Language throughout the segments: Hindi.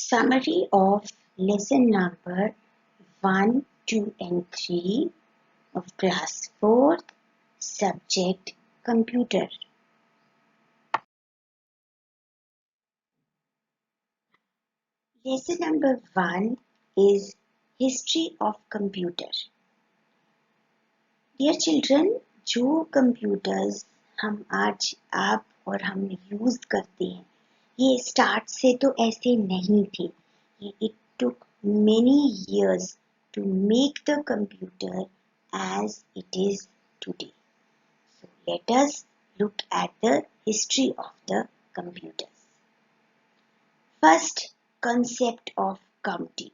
Summary of lesson number 1, 2 and 3 of class 4th, subject computer. Lesson number 1 is history of computer. Dear children, जो computers हम आज आप और हम यूज करते हैं ये स्टार्ट से तो ऐसे नहीं थे. It took many years to make the computer as it is today. So let us look at the history of the computers. First, concept of counting.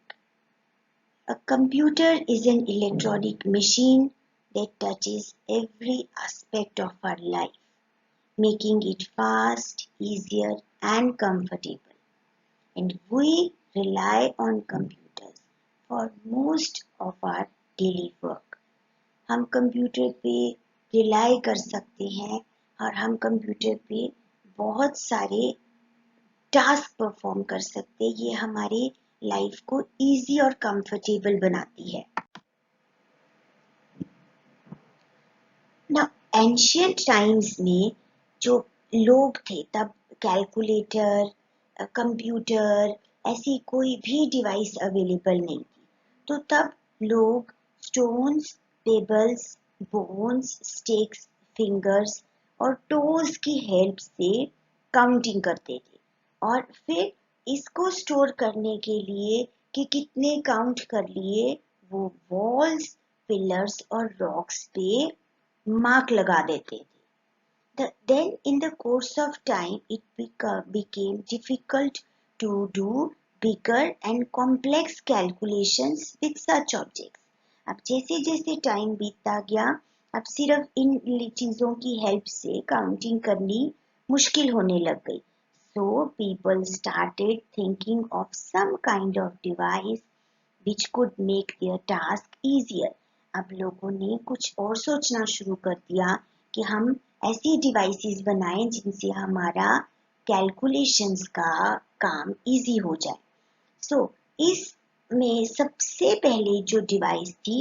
A computer is an electronic machine that touches every aspect of our life, making it fast, easier and comfortable. And we rely on computers for most of our daily work. हम कंप्यूटर पे रिलाई कर सकते हैं और हम कंप्यूटर पे बहुत सारे टास्क परफॉर्म कर सकते हैं. ये हमारे लाइफ को इजी और कंफर्टेबल बनाती है. ना एंशियंट टाइम्स में जो लोग थे तब कैलकुलेटर, कंप्यूटर ऐसी कोई भी डिवाइस अवेलेबल नहीं थी. तो तब लोग stones, pebbles, bones, sticks, fingers और टोज की हेल्प से काउंटिंग करते थे. और फिर इसको स्टोर करने के लिए कि कितने काउंट कर लिए वो वॉल्स, पिलर्स और रॉक्स पे मार्क लगा देते थे. Then in the course of time it became difficult to do bigger and complex calculations with such objects. अब जैसे जैसे टाइम बीतता गया अब सिर्फ इन चीज़ों की हेल्प से काउंटिंग करनी मुश्किल होने लग गई. So people started thinking of some kind of device which could make their task easier. अब लोगों ने कुछ और सोचना शुरू कर दिया कि हम ऐसी डिवाइसेस बनाएं जिनसे हमारा कैलकुलेशंस का काम इजी हो जाए. सो इसमें सबसे पहले जो डिवाइस थी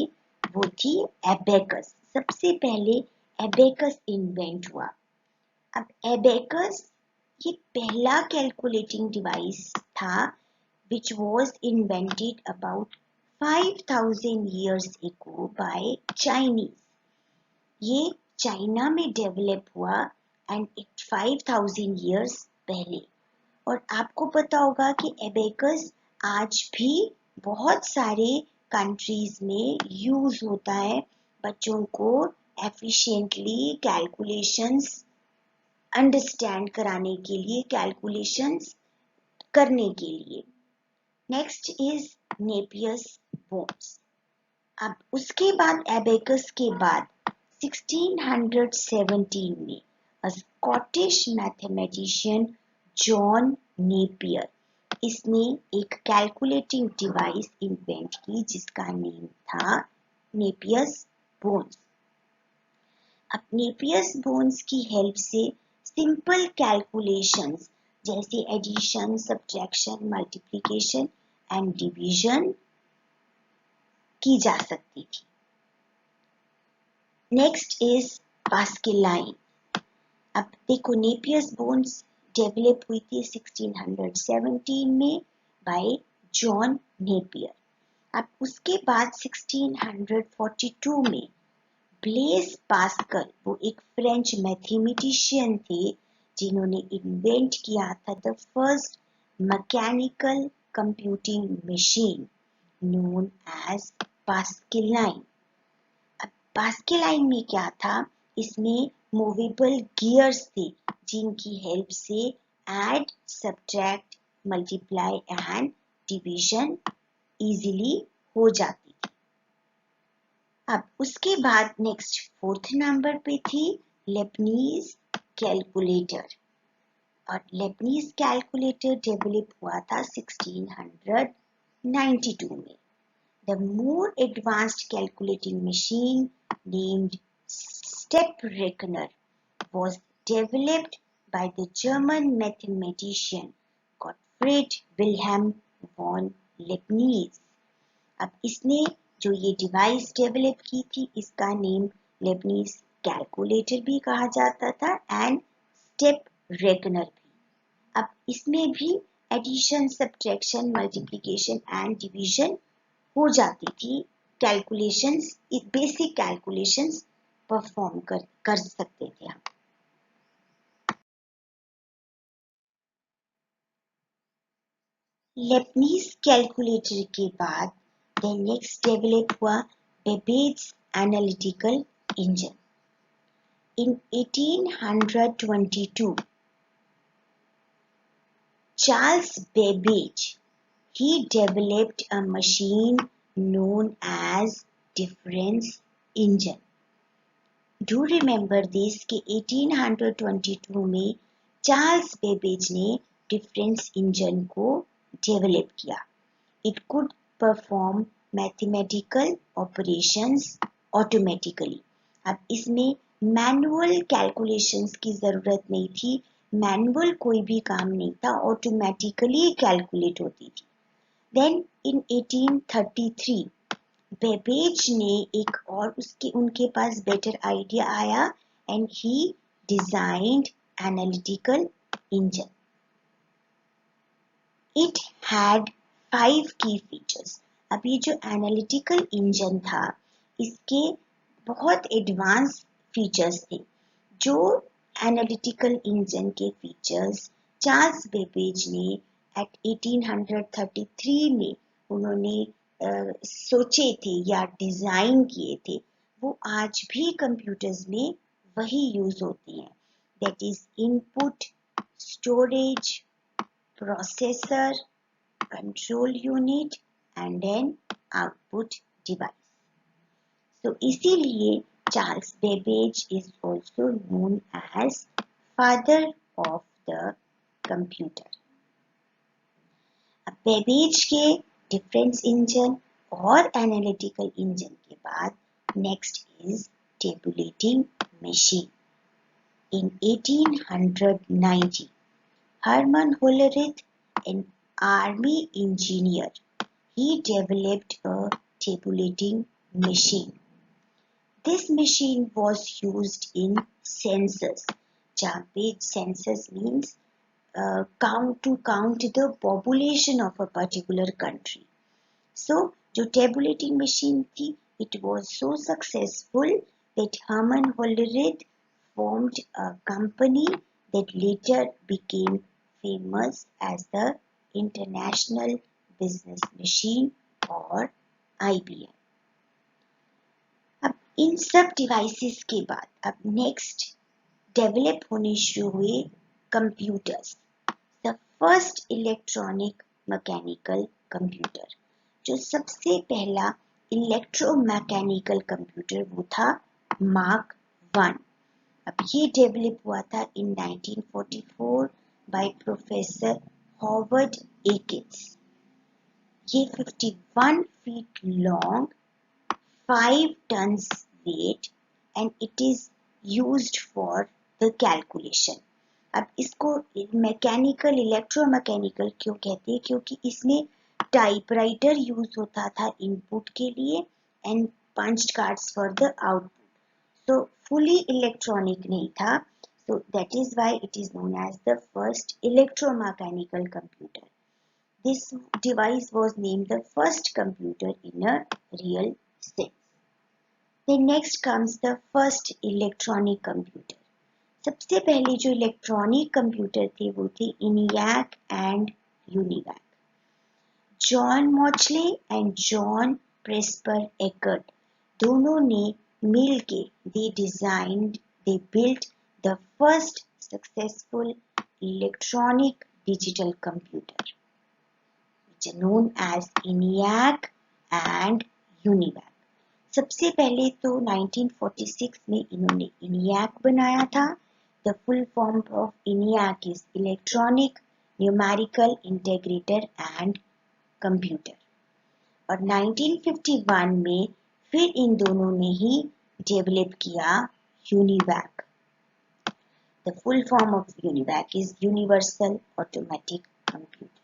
वो थी एबेकस. सबसे पहले एबेकस इन्वेंट हुआ. अब एबेकस ये पहला कैलकुलेटिंग डिवाइस था which was invented about 5000 years ago by Chinese. ये चाइना में डेवलप हुआ एंड इट 5000 years पहले. और आपको पता होगा कि एबेकस आज भी बहुत सारे कंट्रीज में यूज होता है बच्चों को एफिशिएंटली कैलकुलेशंस अंडरस्टैंड कराने के लिए, कैलकुलेशंस करने के लिए. Next is Napier's bones. अब उसके बाद एबेकस के बाद 1617 में a Scottish mathematician John Napier इसने एक कैलकुलेटिंग डिवाइस इन्वेंट की जिसका नेम था नेपियर्स बोन्स. अब नेपियर्स बोन्स की हेल्प से सिंपल कैलकुलेशंस जैसे addition, subtraction, multiplication and division की जा सकती थी. Next is Pascaline. अब देखो नेपियर्स बोन्स डेवलप हुई थी 1617 में बाय जॉन नेपियर. अब उसके बाद 1642 में ब्लेज पास्कल, वो एक फ्रेंच मैथमेटिशियन थे जिन्होंने इन्वेंट किया था the first mechanical computing machine known as Pascaline. अब पास्कल लाइन में क्या था, इसमें मूवेबल गियर्स थे जिनकी हेल्प से add, subtract, multiply and division easily हो जाती थी. अब उसके बाद नेक्स्ट फोर्थ नंबर पे थी लेबनीज कैलकुलेटर. और लेबनीज कैलकुलेटर डेवलप हुआ था 1692 में. The more advanced calculating machine named step reckoner was developed by the German mathematician Gottfried Wilhelm von Leibniz. अब इसने जो ये डिवाइस डेवलप की थी इसका नेम लेबनीज कैलकुलेटर भी कहा जाता था एंड स्टेप रेकनर भी। अब इसमें भी addition, subtraction, multiplication and division हो जाती थी। कैलकुलेशंस, बेसिक कैलकुलेशंस परफॉर्म कर सकते थे हम। लेबनीज कैलकुलेटर के बाद नेक्स्ट डेवलप हुआ Babbage analytical engine. In 1822, Charles Babbage, he developed a machine known as difference engine. Do remember this कि 1822 में चार्ल्स बेबेज ने डिफरेंस इंजन को डेवलप किया। It could perform mathematical operations automatically. अब इसमें मैनुअल कैलकुलेशंस की जरूरत नहीं थी, मैनुअल कोई भी काम नहीं था, ऑटोमेटिकली कैलकुलेट होती थी। देन इन 1833 बेबेज ने एक और उनके पास बेटर आइडिया आया and he designed analytical engine. It had 5 की फीचर्स। अब ये जो एनालिटिकल इंजन था इसके बहुत एडवांस फीचर्स थे। जो एनालिटिकल इंजन के फीचर्स चार्ल्स बेबेज ने एट 1833 में उन्होंने सोचे थे या डिजाइन किए थे, वो आज भी कंप्यूटर्स में वही यूज होती हैं। That is input, storage, processor, control unit and then output device. So इसीलिए Charles Babbage is also known as father of the computer. अब बेबेज के डिफरेंस इंजन और एनालिटिकल इंजन के बाद next is tabulating machine. In 1890 Hermann Hollerith, an army engineer, he developed a tabulating machine. This machine was used in census. जहाँ पे census means to count the population of a particular country. So जो tabulating machine थी, it was so successful that Hermann Hollerith formed a company that later became famous as the International Business Machine or IBM. अब इन सब डिवाइसेस के बाद अब नेक्स्ट डेवलप होने शुरू हुए computers. The first electronic mechanical computer, जो सबसे पहला इलेक्ट्रोमैकेनिकल कंप्यूटर वो था मार्क 1। अब ये डेवलप हुआ था इन 1944 बाय प्रोफेसर हॉवर्ड एकिन्स। ये 51 feet long, 5 tons weight and it is used for the calculation. अब इसको मैकेनिकल, इलेक्ट्रोमैकेनिकल क्यों कहते हैं? क्योंकि इसमें टाइपराइटर यूज होता था इनपुट के लिए and punch cards for the output. So fully electronic नहीं था, so that is why it is known as the first electromechanical computer. This device was named the first computer in a real sense. Then next comes the first electronic computer. सबसे पहले जो इलेक्ट्रॉनिक कंप्यूटर थे वो थे ENIAC and UNIVAC. John Mauchly and John Presper Eckert दोनों ने मिल के they built the first successful electronic digital computer, which is known as ENIAC and UNIVAC. सबसे पहले तो 1946 में इन्होंने ENIAC बनाया था। The full form of ENIAC is Electronic Numerical Integrator and Computer. और 1951 में फिर इन दोनों ने ही डेवलप किया UNIVAC. The full form of UNIVAC is Universal Automatic Computer.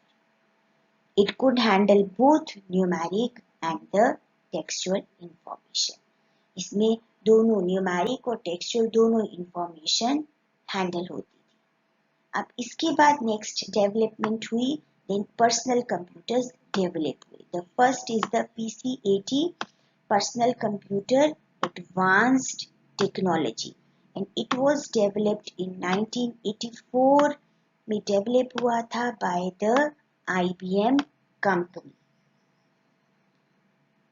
It could handle both numeric and the textual information. इसमें दोनों न्यूमेरिक और टेक्सचुअल दोनों इंफॉर्मेशन हैंडल होती थी. अब इसके बाद नेक्स्ट डेवलपमेंट हुई, देन पर्सनल कंप्यूटर्स डेवलप हुए. The first is the PC-80 personal computer advanced technology and it was developed in 1984 में डेवलप हुआ था by the IBM company.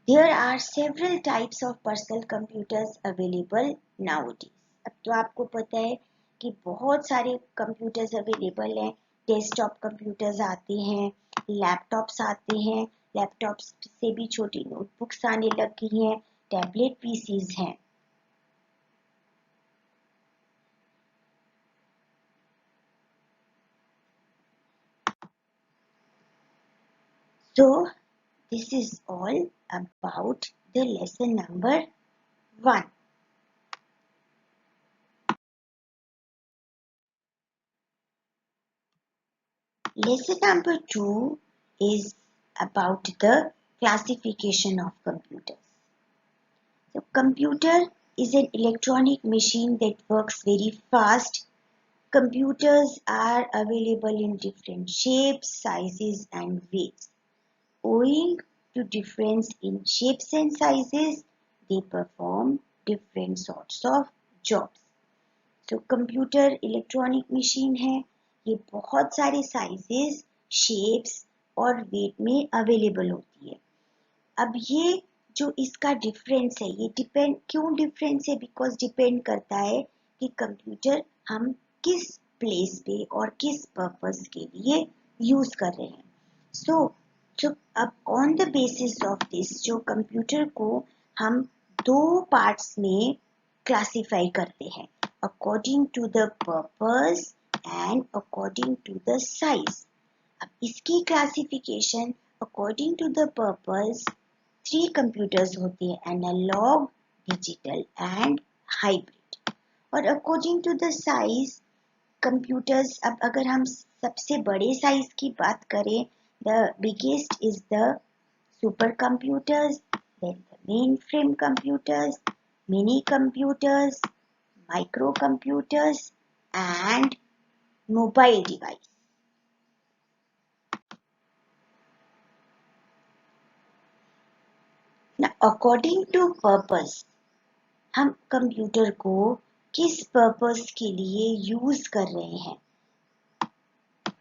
There are several types of personal computers available nowadays. अब तो आपको पता है कि बहुत सारे कंप्यूटर्स अवेलेबल हैं. डेस्कटॉप कंप्यूटर्स आते हैं, लैपटॉप्स आते हैं, लैपटॉप्स से भी छोटी नोटबुक्स आने लग गई हैं, टैबलेट पीसीज हैं. So this is all about the lesson number 1. Lesson number 2 is about the classification of computers. So computer is an electronic machine that works very fast. Computers are available in different shapes, sizes and weights. Owing to difference in shapes and sizes, they perform different sorts of jobs. So computer electronic machine है, ये बहुत सारे साइजेस, शेप्स और वेट में अवेलेबल होती है. अब ये जो इसका डिफरेंस है, ये डिपेंड क्यों डिफरेंस है, बिकॉज डिपेंड करता है कि कंप्यूटर हम किस प्लेस पे और किस पर्पस के लिए यूज कर रहे हैं. सो अब on the basis of this, जो कंप्यूटर को हम दो पार्ट्स में क्लासिफाई करते हैं, according to the purpose and according to the size. अब इसकी classification according to the purpose 3 computers होते हैं, एनालॉग, डिजिटल एंड हाइब्रिड. और according to the size computers, अब अगर हम सबसे बड़े साइज की बात करें, the biggest is the supercomputers, then the mainframe computers, mini computers, micro computers and mobile device. According to purpose, हम कंप्यूटर को किस पर्पस के लिए यूज कर रहे हैं,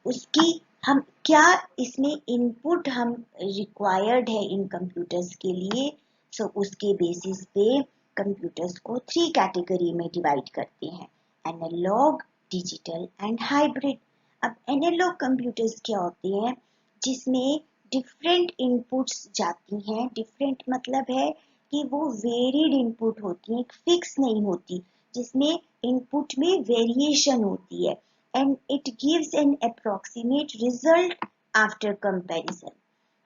उसकी हम क्या इसमें इनपुट हम रिक्वायर्ड है इन कंप्यूटर्स के लिए. सो उसके बेसिस पे कंप्यूटर्स को 3 कैटेगरी में डिवाइड करते हैं, एनालॉग, डिजिटल एंड हाइब्रिड. अब एनालॉग कंप्यूटर्स क्या होते हैं, जिसमें डिफरेंट इनपुट्स जाती हैं. डिफरेंट मतलब है कि वो वेरिड इनपुट होती हैं, फिक्स नहीं होती, जिसमें इनपुट में वेरिएशन होती है, and it gives an approximate result after comparison.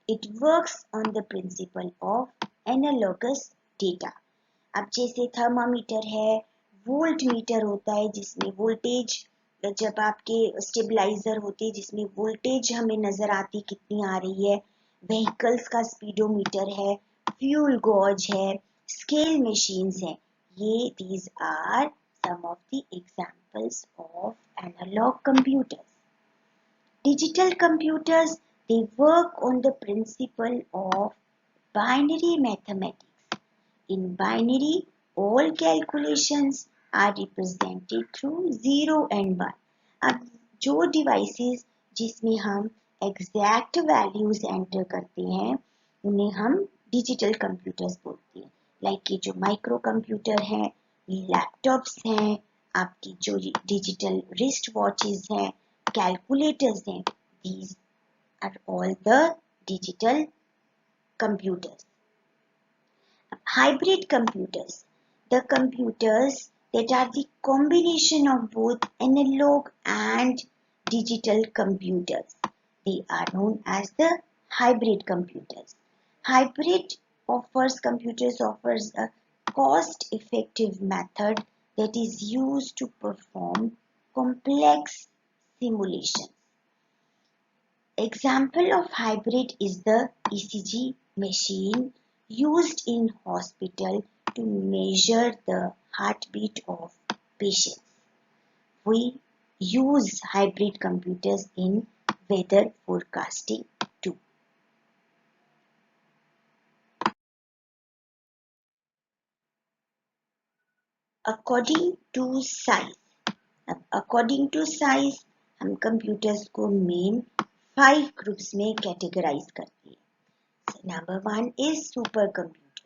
It works on the principle of analogous data. अब जैसे थर्मामीटर है, वोल्ट मीटर होता है जिसमें वोल्टेज, जब आपके स्टेबलाइजर होते हैं जिसमें वोल्टेज हमें नजर आती कितनी आ रही है, व्हीकल्स का स्पीडोमीटर है, फ्यूल गॉज है, स्केल मशीन्स हैं. ये these are some of the examples of analog computers. Digital computers, they work on the principle of binary mathematics. In binary, all calculations are represented through 0 and 1. अब जो डिवाइसेस जिसमें हम एग्जैक्ट वैल्यूज एंटर करते हैं, उन्हें हम डिजिटल कंप्यूटर्स बोलते हैं. लाइक ये जो माइक्रो कंप्यूटर है, लैपटॉप्स हैं, आपकी जो डिजिटल रिस्ट वॉचेस हैं, कैलकुलेटर्स हैं, these are all the digital computers. Hybrid computers, the computers that are the combination of both analog and digital computers, they are known as the hybrid computers. Hybrid computers offers a cost effective method that is used to perform complex simulations. Example of hybrid is the ECG machine used in hospital to measure the heartbeat of patients. We use hybrid computers in weather forecasting too. According to size. According to size, हम कंप्यूटर्स को मेन 5 ग्रुप्स में कैटेगराइज करते हैं. So, number 1 is supercomputer.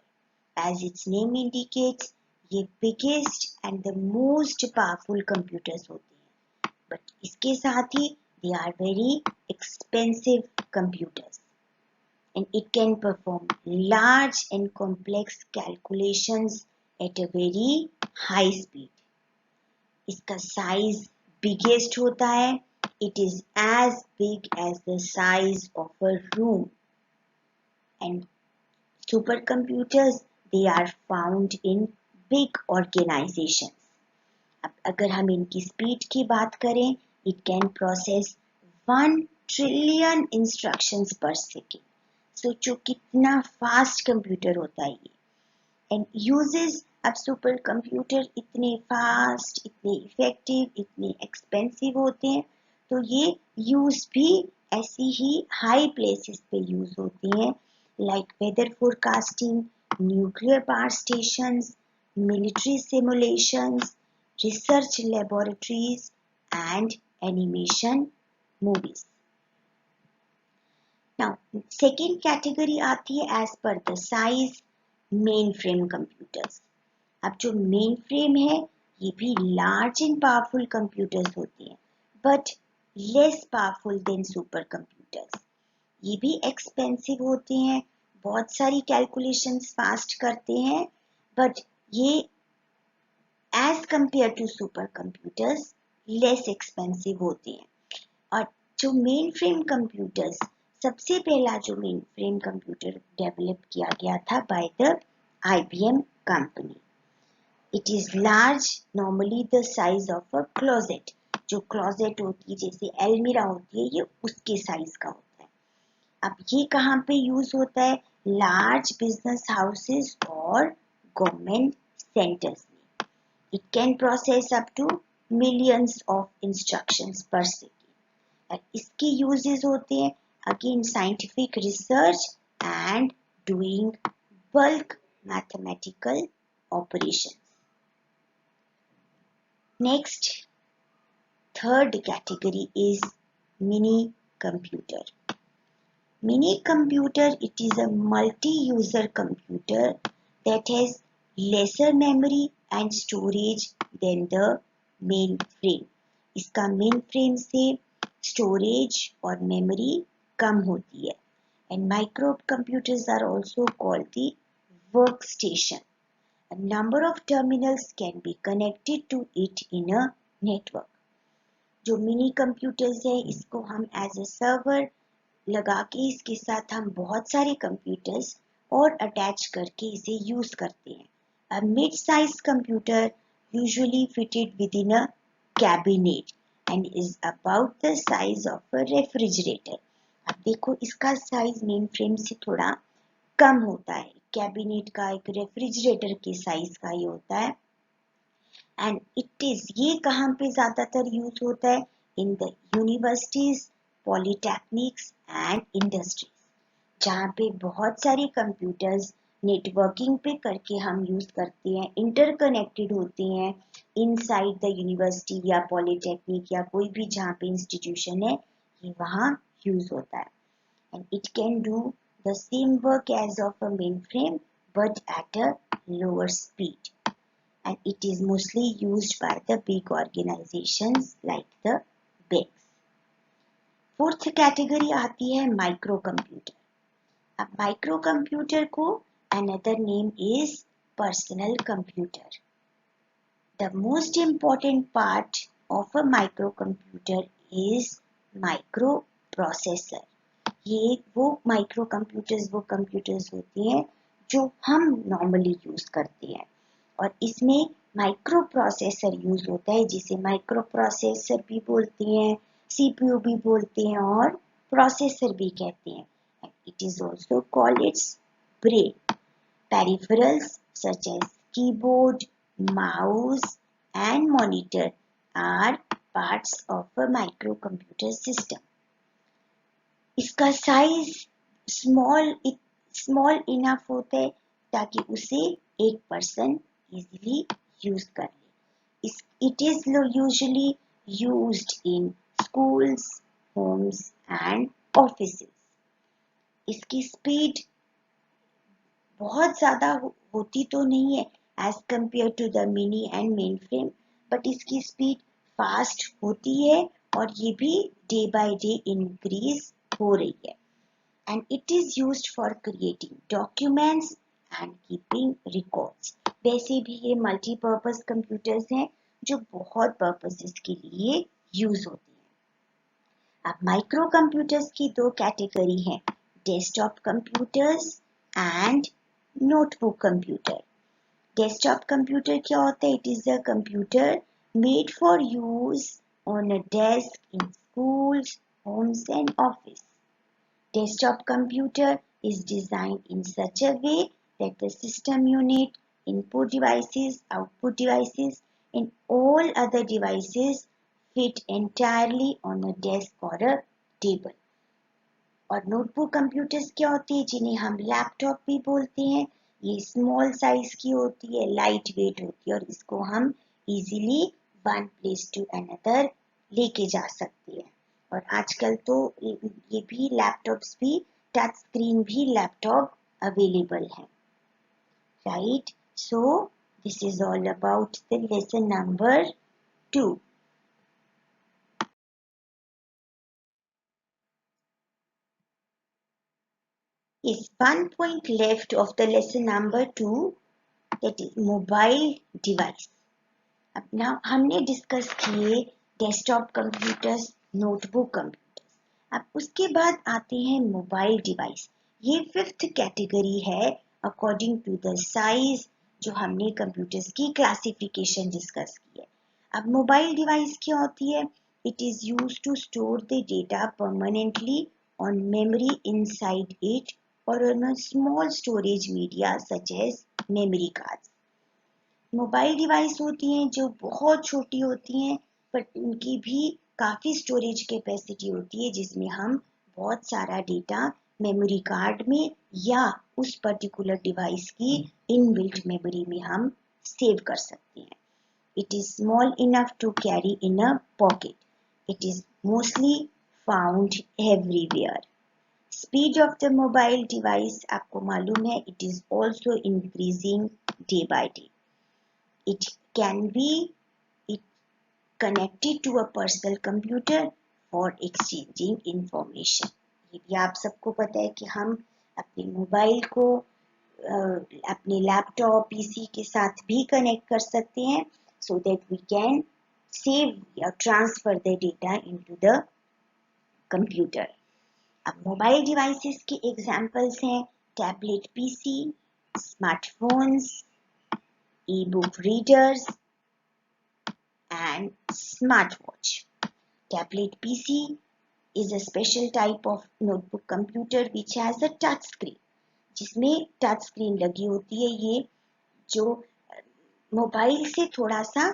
As its name indicates, ये biggest and the most powerful computers होते हैं. But इसके साथ ही they are very expensive computers. And it can perform large and complex calculations at a very high speed. इसका साइज बिगेस्ट होता है. It is as big as the size of a room. And supercomputers they are found in big organisations. अब अगर हम इनकी स्पीड की बात करें, it can process 1 trillion instructions per second. सोचो कितना फास्ट कंप्यूटर होता है ये. And uses. अब सुपर कंप्यूटर इतने फास्ट, इतने इफेक्टिव, इतने एक्सपेंसिव होते हैं, तो ये यूज भी ऐसी ही हाई प्लेसेस पे यूज होते हैं, like weather forecasting, nuclear power stations, military simulations, research laboratories and animation movies. Now second category आती है as per the size, mainframe computers. अब जो मेन फ्रेम है, ये भी लार्ज एंड पावरफुल कंप्यूटर्स होते हैं, but less powerful than super computers. ये भी एक्सपेंसिव होते हैं, बहुत सारी कैलकुलेशंस फास्ट करते हैं, बट ये as compare to supercomputers less expensive होते हैं. और जो मेन फ्रेम कंप्यूटर्स, सबसे पहला जो मेन फ्रेम कंप्यूटर डेवलप किया गया था by the IBM company. It is large, normally the size of a closet. जो क्लोजेट होती है, जैसे एलमीरा होती है, ये उसके साइज का होता है. अब ये कहाँ पे यूज होता है? लार्ज बिजनेस हाउसेस और गवर्नमेंट सेंटर्स में. It can process up to millions of instructions per second. इसके यूजेस होते हैं again scientific research and doing bulk mathematical operation. Next, third category is mini computer. Mini computer, it is a multi-user computer that has lesser memory and storage than the mainframe. इसका mainframe से storage और memory कम होती है. And microcomputers are also called the workstation. A number of terminals can be connected to it in a network. जो मिनी कंप्यूटर्स है, इसको हम एज अ सर्वर लगा के इसके साथ हम बहुत सारे कंप्यूटर्स और अटैच करके इसे यूज करते हैं. A mid-size computer usually fitted within a cabinet and is about the size of a refrigerator. अब देखो इसका साइज मेन फ्रेम से थोड़ा कम होता है. कैबिनेट का, एक रेफ्रिजरेटर के साइज का ही होता है. एंड इट इज, ये कहाँ पे ज्यादातर यूज होता है? In the universities, polytechnics and industries, जहाँ पे बहुत सारे कंप्यूटर्स नेटवर्किंग पे करके हम यूज करते हैं, इंटरकनेक्टेड होते हैं इनसाइड द यूनिवर्सिटी या पॉलिटेक्निक या कोई भी जहाँ पे इंस्टीट्यूशन है, ये वहाँ यूज होता है. And it can do the same work as of a mainframe but at a lower speed, and it is mostly used by the big organizations like the banks. Fourth category आती है माइक्रो कंप्यूटर. अब माइक्रो कंप्यूटर को another name is personal computer. The most important part of a microcomputer is microprocessor. ये वो माइक्रो कंप्यूटर्स, वो कंप्यूटर्स होती हैं जो हम नॉर्मली यूज करते हैं, और इसमें माइक्रो प्रोसेसर यूज होता है, जिसे माइक्रो प्रोसेसर भी बोलते हैं, CPU भी बोलते हैं और प्रोसेसर भी कहते हैं. It is also called its brain. Peripherals such as keyboard, mouse, and monitor are parts of a microcomputer system. इसका साइज स्मॉल इनफ होता है ताकि उसे एक पर्सन इजीली यूज कर ले. It is usually used in schools, homes and offices. इसकी स्पीड बहुत ज़्यादा होती तो नहीं है as compare to the mini and mainframe, but इसकी स्पीड फास्ट होती है और ये भी डे बाय डे इंक्रीज हो रही है. And it is used for creating documents and keeping records. वैसे भी ये मल्टीपर्पज कंप्यूटर्स हैं जो बहुत पर्पसेस के लिए यूज होती हैं. अब माइक्रो कंप्यूटर्स की दो कैटेगरी हैं, desktop computers and notebook computer. Desktop computer क्या होता है? It is a computer made for use on a desk in schools, homes and office. Desktop computer is designed in such a way that the system unit, input devices, output devices, and all other devices fit entirely on a desk or a table. और नोटबुक कंप्यूटर्स क्या होती है जिन्हें हम लैपटॉप भी बोलते हैं. ये स्मॉल साइज की होती है, लाइट वेट होती है और इसको हम easily one place to another लेके जा सकते हैं. और आजकल तो ये भी लैपटॉप्स भी टच स्क्रीन भी लैपटॉप अवेलेबल है. Right, so this is all about the lesson number 2. Is one point left of the lesson number 2, that is mobile device. अब ना हमने डिस्कस किए डेस्कटॉप कंप्यूटर्स, नोटबुक कंप्यूटर्स. अब उसके बाद आते हैं मोबाइल डिवाइस. ये 5th कैटेगरी है अकॉर्डिंग टू द साइज जो हमने कंप्यूटर्स की क्लासिफिकेशन डिस्कस की है. अब मोबाइल डिवाइस क्या होती है? It is used to store the data permanently on memory inside it और on a small storage media such as memory cards. Mobile device होती हैं जो बहुत छोटी होती हैं बट उनकी भी काफ़ी स्टोरेज कैपेसिटी होती है जिसमें हम बहुत सारा डेटा मेमोरी कार्ड में या उस पर्टिकुलर डिवाइस की इनबिल्ट मेमोरी में हम सेव कर सकते हैं. It is small enough to carry in a pocket. It is mostly found everywhere. Speed of the mobile device आपको मालूम है, it is also increasing day by day. It can be connected to a personal computer for exchanging information. ये भी आप सबको पता है कि हम अपने मोबाइल को अपने लैपटॉप, पीसी के साथ भी कनेक्ट कर सकते हैं so that we can save or transfer the data into the computer. अब मोबाइल डिवाइसेस के एग्जांपल्स हैं tablet PC, smartphones, e-book readers and smartwatch. Tablet PC is a special type of notebook computer which has a touch screen. जिसमें टच स्क्रीन लगी होती है. ये जो मोबाइल से थोड़ा सा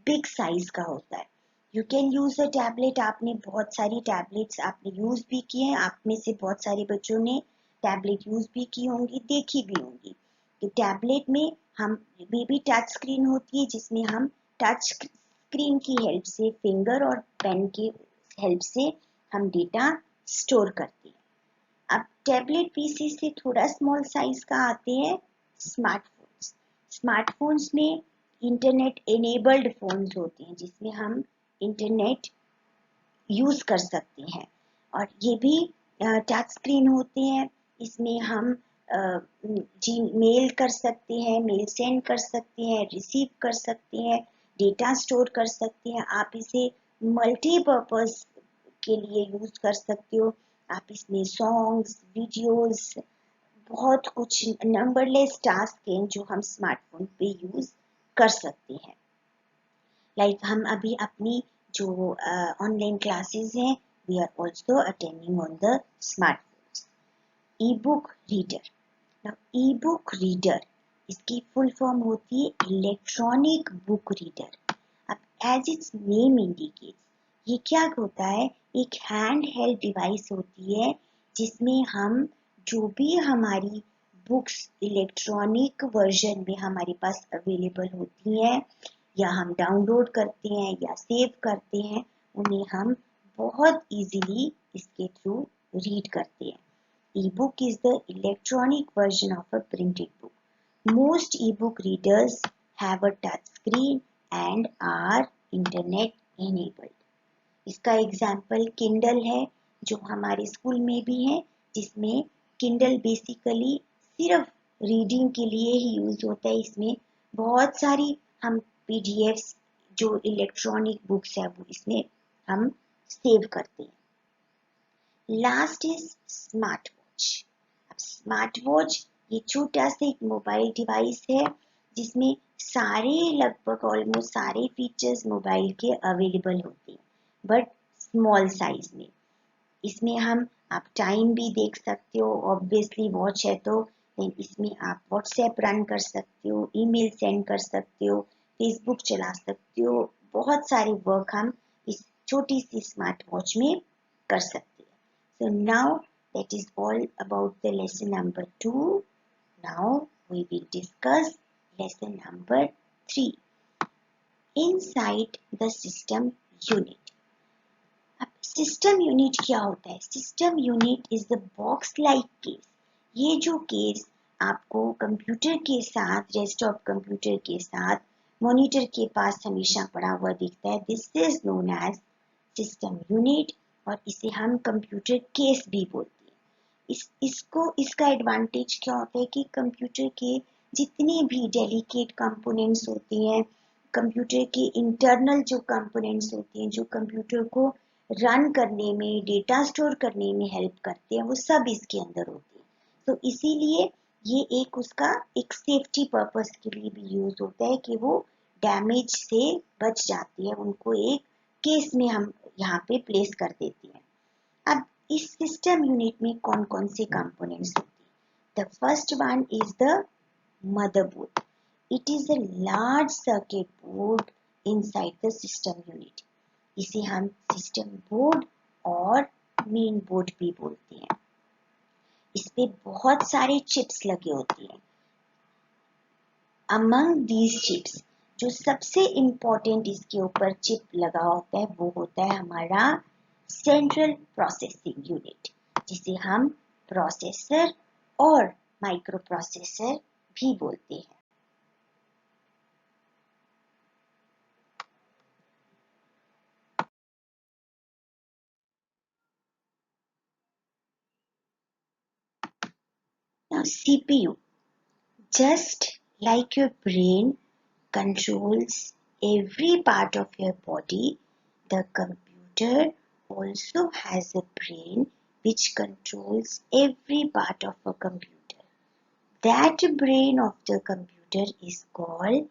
बिग साइज का होता है. You can use a tablet. आपने बहुत सारी टैबलेट्स आपने यूज भी किए हैं. आप में से बहुत सारे बच्चों ने टैबलेट यूज भी की होंगी, देखी भी होंगी. तो टैबलेट में हम भी टच स्क्रीन होती है जिसमें हम टच स्क्रीन की हेल्प से, फिंगर और पेन की हेल्प से हम डेटा स्टोर करते हैं. अब टैबलेट पीसी से थोड़ा स्मॉल साइज का आते हैं स्मार्टफोन्स. स्मार्टफोन्स में इंटरनेट एनेबल्ड फोन्स होते हैं जिसमें हम इंटरनेट यूज कर सकते हैं और ये भी टच स्क्रीन होते हैं. इसमें हम जी मेल कर सकते हैं, मेल सेंड कर सकते हैं, रिसीव कर सकते हैं, डेटा स्टोर कर सकते हैं. आप इसे मल्टीपर्पज के लिए यूज कर सकते हो. आप इसमें सॉन्ग्स, वीडियोस, बहुत कुछ नंबरलेस टास्क हैं जो हम स्मार्टफोन पे यूज कर सकते हैं. लाइक हम अभी अपनी जो ऑनलाइन क्लासेस हैं we are also attending on the smartphones. E-book reader. Now e-book reader इसकी फुल फॉर्म होती है इलेक्ट्रॉनिक बुक रीडर. अब एज इट्स नेम इंडिकेट्स, ये क्या होता है, एक हैंड हेल्ड डिवाइस होती है जिसमें हम जो भी हमारी बुक्स इलेक्ट्रॉनिक वर्जन में हमारे पास अवेलेबल होती हैं या हम डाउनलोड करते हैं या सेव करते हैं, उन्हें हम बहुत इजीली इसके थ्रू रीड करते हैं. E-book is the electronic version of a printed book. Most e-book readers have a touch screen and are internet enabled. इसका एग्जाम्पल किंडल है जो हमारे स्कूल में भी है, जिसमें किंडल बेसिकली सिर्फ रीडिंग के लिए ही यूज होता है. इसमें बहुत सारी हम पीडीएफ्स जो इलेक्ट्रॉनिक बुक्स है वो इसमें हम सेव करते हैं. Last is smart watch. अब स्मार्ट वॉच ये छोटा सा एक मोबाइल डिवाइस है जिसमें सारे लगभग ऑलमोस्ट सारे फीचर्स मोबाइल के अवेलेबल होते हैं बट स्मॉल साइज में. इसमें हम आप टाइम भी देख सकते हो, ऑब्वियसली वॉच है तो देन इसमें आप व्हाट्सएप रन कर सकते हो, ईमेल सेंड कर सकते हो, फेसबुक चला सकते हो, बहुत सारे वर्क हम इस छोटी सी स्मार्ट वॉच में कर सकते हैं. So now that is all about the lesson number 2. Now we will discuss lesson number 3. Inside the system unit. अब सिस्टम यूनिट क्या होता है? System unit is the box like case. ये जो केस आपको कंप्यूटर के साथ, डेस्कटॉप कंप्यूटर के साथ मॉनिटर के पास हमेशा पड़ा हुआ दिखता है, this is known as system unit और इसे हम कंप्यूटर केस भी बोलते हैं. इसका एडवांटेज क्या होता है कि कंप्यूटर के जितने भी डेलिकेट कंपोनेंट्स होते हैं, कंप्यूटर के इंटरनल जो कंपोनेंट्स होते हैं जो कंप्यूटर को रन करने में, डेटा स्टोर करने में हेल्प करते हैं, वो सब इसके अंदर होते हैं. तो इसीलिए ये एक उसका एक सेफ्टी पर्पस के लिए भी यूज होता है कि वो डैमेज से बच जाती है, उनको एक केस में हम यहाँ पे प्लेस कर देते हैं. अब इस सिस्टम यूनिट में कौन कौन से कंपोनेंट्स होते हैं? The first one is the motherboard. It is a large circuit board inside the system unit. इसे हम सिस्टम बोर्ड और मेन बोर्ड भी बोलते हैं. इस पे बहुत सारे चिप्स लगे होते हैं. अमंग दीज चिप्स जो सबसे इम्पोर्टेंट इसके ऊपर चिप लगा होता है वो होता है हमारा सेंट्रल प्रोसेसिंग यूनिट, जिसे हम प्रोसेसर और माइक्रो प्रोसेसर भी बोलते हैं. Now CPU, just like your brain controls every part of your body, the computer also has a brain which controls every part of a computer. That brain of the computer is called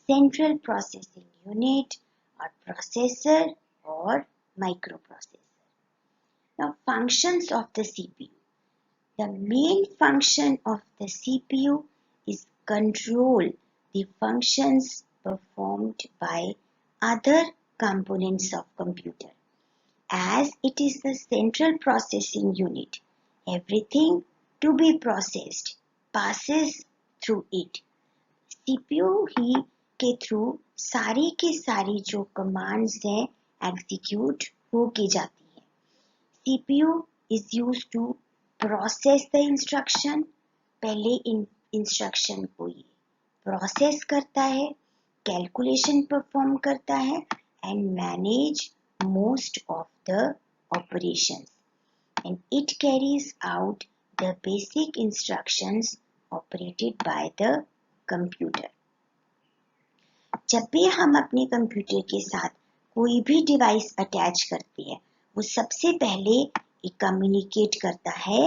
central processing unit or processor or microprocessor. Now functions of the CPU. The main function of the CPU is control the functions performed by other components of computer. As it is the central processing unit, everything to be processed passes through it. CPU ही के थ्रू सारी की सारी जो कमांड्स हैं एग्जीक्यूट हो के जाती है. CPU is used to process the instruction. पहले इंस्ट्रक्शन को ये प्रोसेस करता है, कैलकुलेशन परफॉर्म करता है and manage most of the operations and it carries out the basic instructions operated by the computer. जब भी हम अपने कंप्यूटर के साथ कोई भी डिवाइस अटैच करते हैं, वो सबसे पहले ये कम्युनिकेट करता है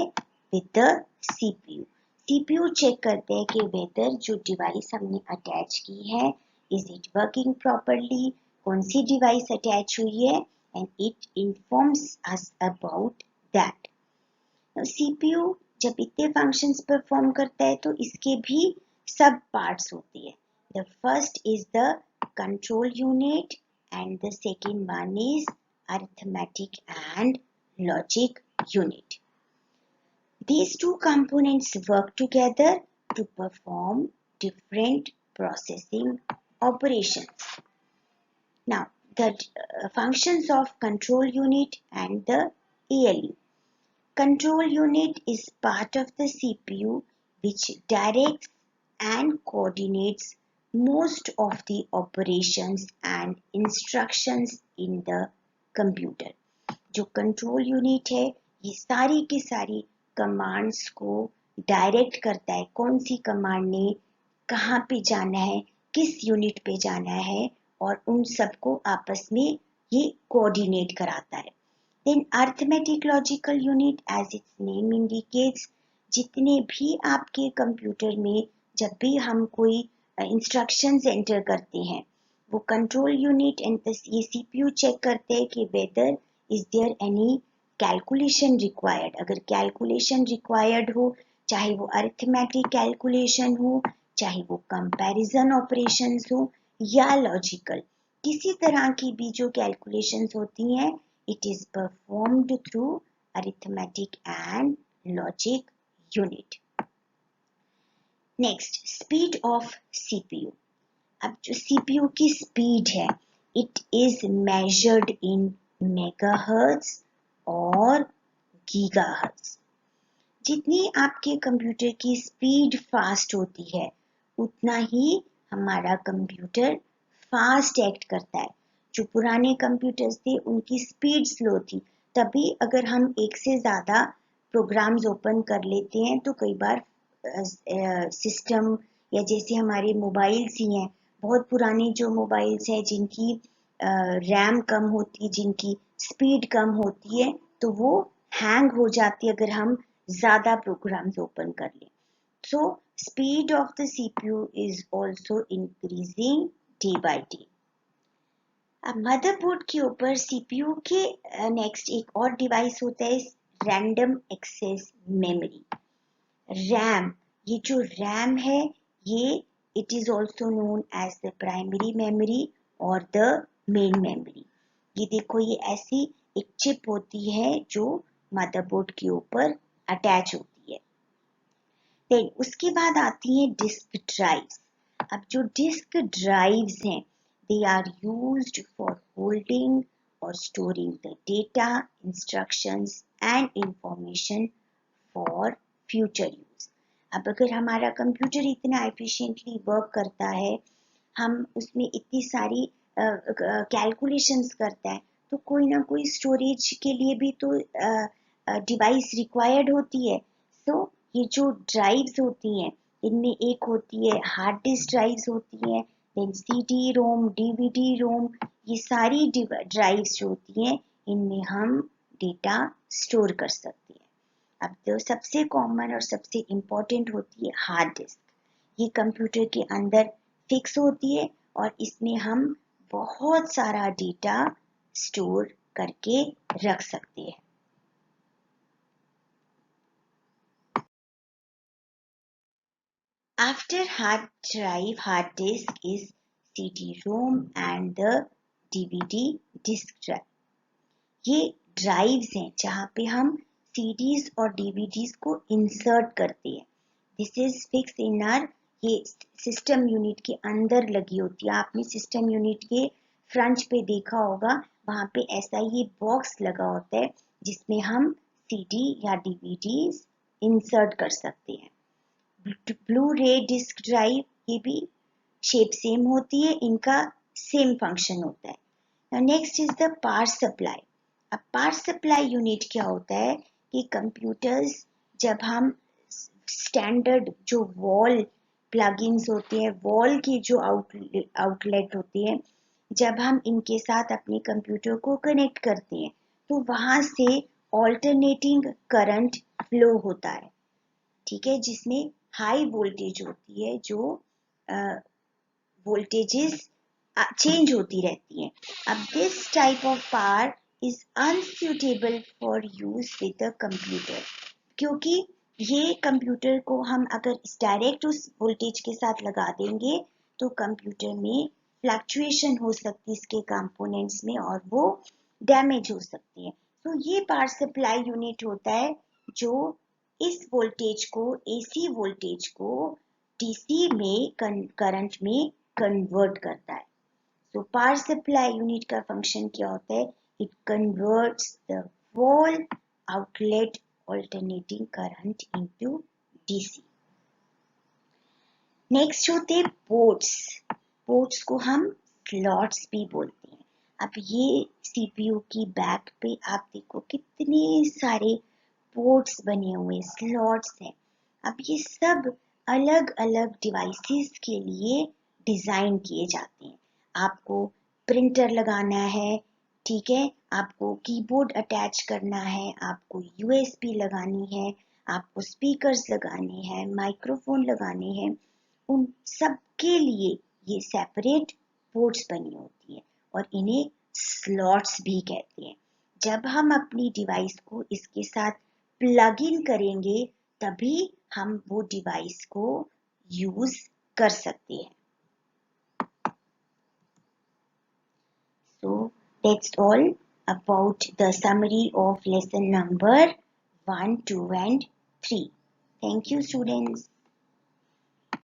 with the CPU. CPU check करते हैं कि वेदर जो डिवाइस हमने अटैच की है इज इट वर्किंग प्रॉपरली, कौन सी डिवाइस अटैच हुई है and it informs us about that. Now, CPU जब इतने functions perform करता है तो इसके भी सब parts होती है. The first is the control unit and the second one is arithmetic and logic unit. These two components work together to perform different processing operations. Now, the functions of control unit and the ALU. Control unit is part of the CPU which directs and coordinates most of the operations and instructions in the computer. जो कंट्रोल यूनिट है ये सारी की सारी कमांड्स को डायरेक्ट करता है, कौन सी कमांड ने कहाँ पे जाना है, किस यूनिट पे जाना है और उन सबको आपस में ये कोऑर्डिनेट कराता है. Then arithmetic logical unit as its name indicates, जितने भी आपके कंप्यूटर में जब भी हम कोई इंस्ट्रक्शंस एंटर करते हैं वो कंट्रोल यूनिट एंड ये सीपीयू चेक करते हैं कि weather is there any calculation required. अगर calculation required हो, चाहे वो arithmetic calculation हो, चाहे वो comparison operations हो या logical, किसी तरह की भी जो calculations होती हैं, it is performed through arithmetic and logic unit. Next, speed of CPU. अब जो CPU की speed है, it is measured in megahertz और गीगाहर्ट्ज. जितनी आपके कंप्यूटर की स्पीड फास्ट होती है उतना ही हमारा कंप्यूटर फास्ट एक्ट करता है. जो पुराने कंप्यूटर्स थे उनकी स्पीड स्लो थी, तभी अगर हम एक से ज़्यादा प्रोग्राम्स ओपन कर लेते हैं तो कई बार सिस्टम या जैसे हमारे मोबाइल्स ही हैं, बहुत पुराने जो मोबाइल्स हैं जिनकी रैम कम होती है, जिनकी स्पीड कम होती है, तो वो हैंग हो जाती है अगर हम ज़्यादा प्रोग्राम्स ओपन कर लें. So speed of the CPU is also increasing day by day. अब मदरबोर्ड के ऊपर सीपीयू के नेक्स्ट एक और डिवाइस होता है रैंडम एक्सेस मेमोरी, रैम. ये जो रैम है ये it is also known as the primary memory और द मेन मेमोरी. ये देखो ये ऐसी एक चिप होती है जो मदरबोर्ड के ऊपर अटैच होती है. देन उसके बाद आती है डिस्क ड्राइव्स. अब जो डिस्क ड्राइव्स हैं they are used for holding और storing the data, instructions and information for future use. अब अगर हमारा कंप्यूटर इतना एफिशिएंटली वर्क करता है, हम उसमें इतनी सारी कैलकुलेशंस करता है, तो कोई ना कोई स्टोरेज के लिए भी तो डिवाइस रिक्वायर्ड होती है. सो ये जो ड्राइव्स होती हैं इनमें एक होती है हार्ड डिस्क ड्राइव्स होती हैं, देन सीडी रोम, डीवीडी रोम, ये सारी ड्राइव्स जो होती हैं इनमें हम डेटा स्टोर कर सकते हैं. अब तो सबसे कॉमन और सबसे इम्पोर्टेंट होती है हार्ड डिस्क. ये कंप्यूटर के अंदर फिक्स होती है और इसमें हम बहुत सारा डेटा स्टोर करके रख सकते हैं. After hard drive, hard disk is CD-ROM and the DVD disk drive. ये ड्राइव्स हैं जहाँ पे हम सीडीज और डीवीडीज को इंसर्ट करते हैं. This is fix in are, ये सिस्टम यूनिट के अंदर लगी होती है. आपने सिस्टम यूनिट के फ्रंट पे देखा होगा, वहाँ पे ऐसा ये बॉक्स लगा होता है जिसमें हम सीडी या डीवीडीज इंसर्ट कर सकते हैं. ब्लू रे डिस्क ड्राइव, ये भी शेप सेम होती है, इनका सेम फंक्शन होता है. Next is the power supply. अब पावर सप्लाई यूनिट क्या होता है कि कंप्यूटर्स जब हम स्टैंडर्ड जो वॉल प्लगइन्स होते हैं, वॉल की जो आउटलेट होती है, जब हम इनके साथ अपने कंप्यूटर को कनेक्ट करते हैं तो वहां से ऑल्टरनेटिंग करंट फ्लो होता है. ठीक है, जिसमें हाई वोल्टेज होती है, जो वोल्टेजेस चेंज होती रहती हैं. अब this type of power is unsuitable for use with a computer, क्योंकि ये कंप्यूटर को हम अगर डायरेक्ट उस वोल्टेज के साथ लगा देंगे तो कंप्यूटर में फ्लक्चुएशन हो सकती है इसके कंपोनेंट्स में और वो डैमेज हो सकती है। तो ये पावर सप्लाई यूनिट होता है जो इस वोल्टेज को एसी वोल्टेज को डीसी में करंट में कन्वर्ट करता है। तो पावर सप्लाई यूनिट का फंक्शन क्या होता है? It converts the wall outlet alternating current into DC। Next होते हैं पोर्ट्स। पोर्ट्स को हम स्लॉट्स भी बोलते हैं। अब ये सीपीयू की बैक पे आप देखो कितने सारे पोर्ट्स बने हुए स्लॉट्स हैं। अब ये सब अलग अलग डिवाइसेस के लिए डिजाइन किए जाते हैं। आपको प्रिंटर लगाना है, ठीक है, आपको कीबोर्ड अटैच करना है, आपको यूएसबी लगानी है, आपको स्पीकर्स लगाने हैं, माइक्रोफोन लगाने हैं, उन सब के लिए ये सेपरेट पोर्ट्स बनी होती है और इन्हें स्लॉट्स भी कहते हैं। जब हम अपनी डिवाइस को इसके साथ प्लग इन करेंगे तभी हम वो डिवाइस को यूज कर सकते हैं। So that's all about the summary of lesson number 1, 2 and 3. Thank you students.